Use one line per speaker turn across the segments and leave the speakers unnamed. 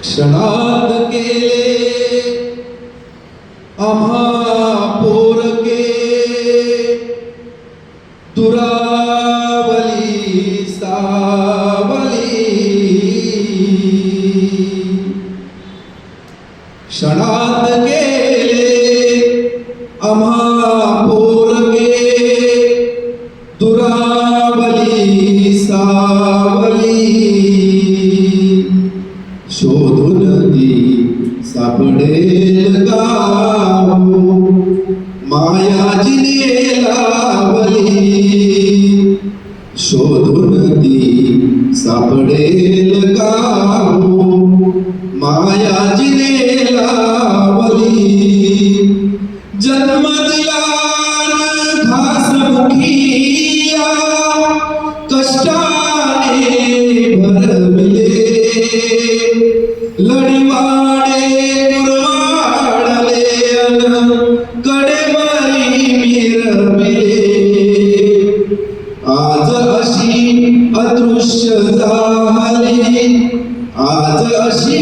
क्षणात केले आम्हा पोरके दुरावली सावली क्षणात केले आम्हा पोरके दुरावली सावली शोधून ती सापडेल गाव मायाजीने लावली शोधून ती सापडेल गाव मायाजीने लावली जन्म दिला घासमुखिया कष्टाने भरविले लढवाडे कुरवाडले कडेवरी मिरविले आज अशी अदृश्य झाली आज अशी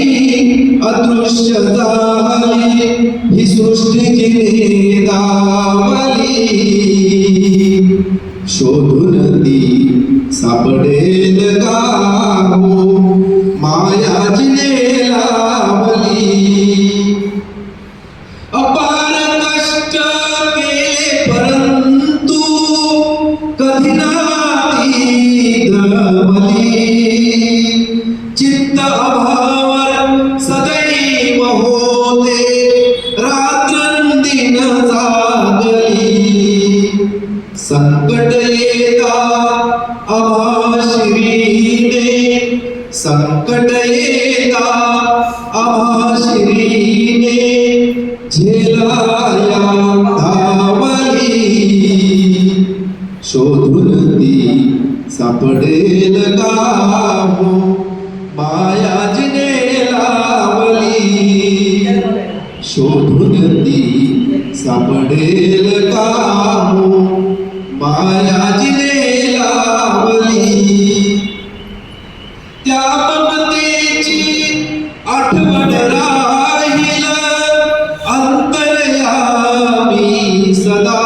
अदृश्य झाली ही सृष्टी जिने दावली शोधून ती सापडेल गाव मायाजीने लावली अपार कष्ट केले परंतु कधी नाती दळवली चित्त अभावर सदैव होते रात्रंदिन जागली संकट येता आम्हा शिरीने संकट येता आम्हा शिरीने झेलाया धावली शोधून ती सापडेल गाव मायाजीने लावली शोधून ती सापडेल गाव मायाजीने लावली त्या ममतेची आठवण राहील अंतर्यामी सदा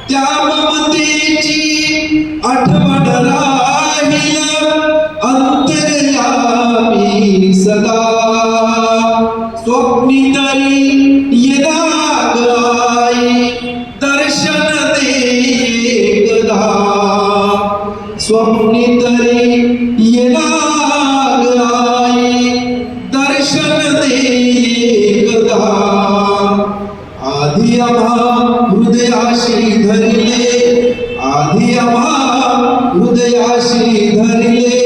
त्या ममतेची आठवण राहील अंतर्यामी सदा स्वप्नी तरी येदा गाई दर्शन दे एकदा स्वप्नी तरी येदा गाई दर्शन दे एकदा आधी आम्हा हृदयाशी धरले आधी आम्हा हृदयाशी धरले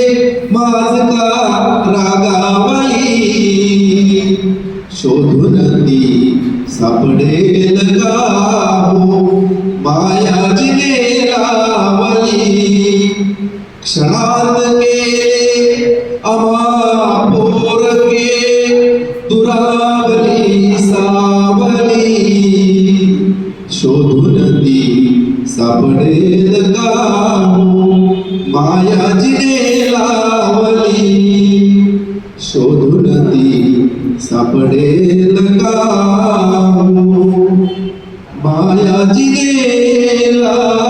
माझ का रागावली शोधून ती सापडेल गाव मायाजीने लावली क्षणात केले आम्हा पोरके दुरावली सावली शोधून ती सापडेल गाव मायाजीने लावली शोधून ती सापडेल गाव मायाजीने लावली